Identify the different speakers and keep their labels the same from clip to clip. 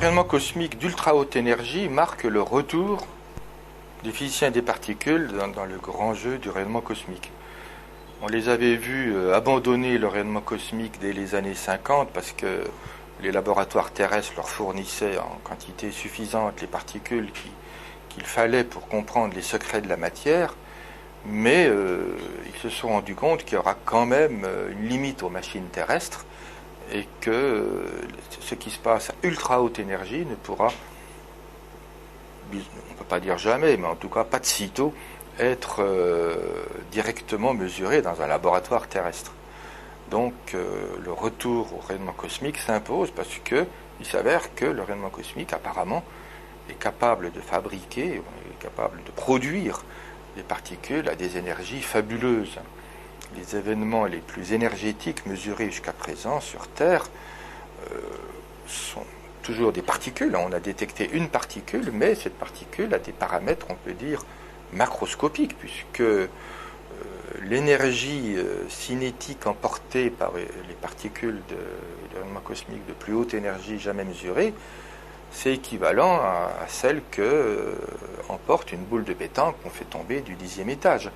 Speaker 1: rayonnement cosmique d'ultra haute énergie marque le retour des physiciens des particules dans le grand jeu du rayonnement cosmique. On les avait vus abandonner le rayonnement cosmique dès les années 50 parce que les laboratoires terrestres leur fournissaient en quantité suffisante les particules qu'il fallait pour comprendre les secrets de la matière, mais ils se sont rendus compte qu'il y aura quand même une limite aux machines terrestres et que ce qui se passe à ultra haute énergie ne pourra, on ne peut pas dire jamais, mais en tout cas pas de sitôt, être directement mesuré dans un laboratoire terrestre. Donc le retour au rayonnement cosmique s'impose parce qu'il s'avère que le rayonnement cosmique apparemment est capable de fabriquer, est capable de produire des particules à des énergies fabuleuses. Les événements les plus énergétiques mesurés jusqu'à présent sur Terre sont toujours des particules. On a détecté une particule, mais cette particule a des paramètres, on peut dire, macroscopiques, puisque l'énergie cinétique emportée par les particules de rayonnement cosmique de plus haute énergie jamais mesurée, c'est équivalent à celle que emporte une boule de pétanque qu'on fait tomber du 10e étage.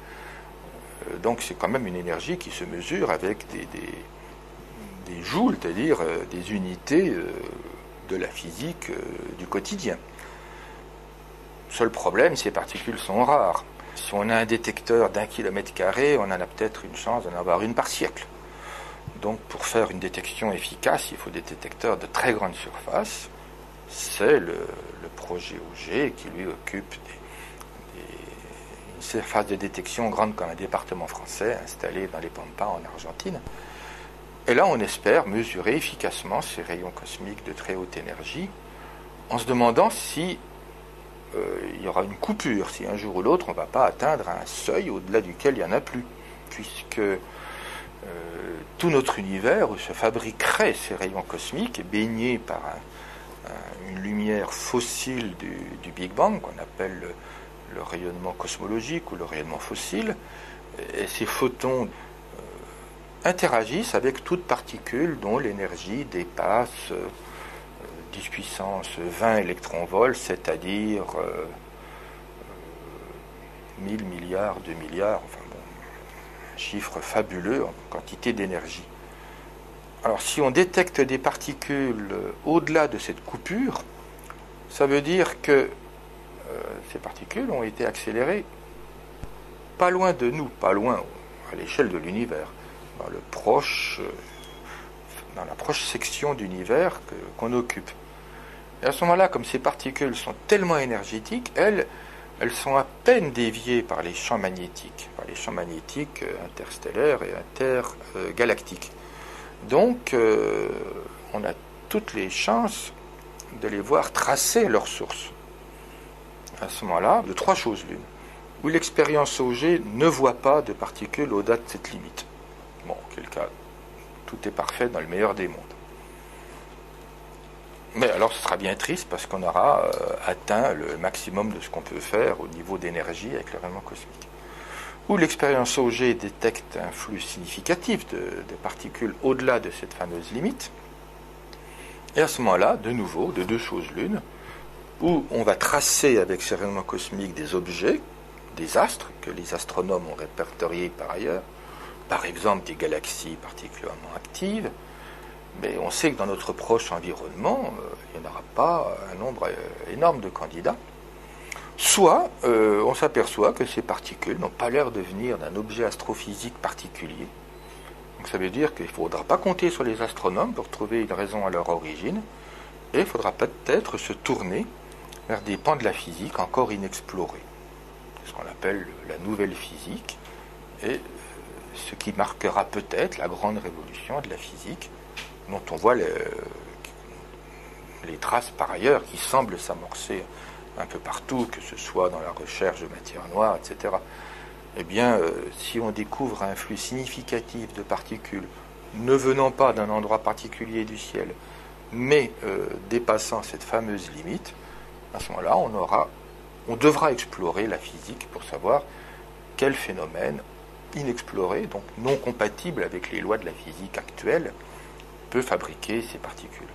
Speaker 1: Donc c'est quand même une énergie qui se mesure avec des joules, c'est-à-dire des unités de la physique du quotidien. Seul problème, ces particules sont rares. Si on a un détecteur d'1 km², on en a peut-être une chance d'en avoir une par siècle. Donc pour faire une détection efficace, il faut des détecteurs de très grande surface. C'est le projet Auger qui lui occupe une surface de détection grande comme un département français installé dans les Pampas en Argentine. Et là, on espère mesurer efficacement ces rayons cosmiques de très haute énergie en se demandant si il y aura une coupure, si un jour ou l'autre on ne va pas atteindre un seuil au-delà duquel il n'y en a plus, puisque tout notre univers où se fabriqueraient ces rayons cosmiques est baigné par une lumière fossile du Big Bang, qu'on appelle le rayonnement cosmologique ou le rayonnement fossile, et ces photons interagissent avec toute particule dont l'énergie dépasse 10 puissance 20 électronvolts, c'est-à-dire 1000 milliards, 2 milliards, enfin bon, un chiffre fabuleux en quantité d'énergie. Alors si on détecte des particules au-delà de cette coupure, ça veut dire que ces particules ont été accélérées pas loin de nous, pas loin à l'échelle de l'univers, dans la proche section d'univers qu'on occupe. Et à ce moment-là, comme ces particules sont tellement énergétiques, elles sont à peine déviées par les champs magnétiques interstellaires et intergalactiques. Donc, on a toutes les chances de les voir tracer leur source. À ce moment-là, de trois choses l'une. Où l'expérience Auger ne voit pas de particules au-delà de cette limite. Bon, en quel cas, tout est parfait dans le meilleur des mondes. Mais alors ce sera bien triste parce qu'on aura atteint le maximum de ce qu'on peut faire au niveau d'énergie avec le rayonnement cosmique. Où l'expérience Auger détecte un flux significatif de particules au-delà de cette fameuse limite. Et à ce moment-là, de nouveau, de deux choses l'une, où on va tracer avec ces rayonnements cosmiques des objets, des astres, que les astronomes ont répertoriés par ailleurs, par exemple des galaxies particulièrement actives, mais on sait que dans notre proche environnement, il n'y en aura pas un nombre énorme de candidats. Soit on s'aperçoit que ces particules n'ont pas l'air de venir d'un objet astrophysique particulier. Donc ça veut dire qu'il ne faudra pas compter sur les astronomes pour trouver une raison à leur origine, et il faudra peut-être se tourner vers des pans de la physique encore inexplorés. C'est ce qu'on appelle la nouvelle physique, et ce qui marquera peut-être la grande révolution de la physique, dont on voit les traces par ailleurs qui semblent s'amorcer un peu partout, que ce soit dans la recherche de matière noire, etc. Eh bien, si on découvre un flux significatif de particules ne venant pas d'un endroit particulier du ciel, mais dépassant cette fameuse limite, à ce moment-là, on devra explorer la physique pour savoir quel phénomène inexploré, donc non compatible avec les lois de la physique actuelle, peut fabriquer ces particules.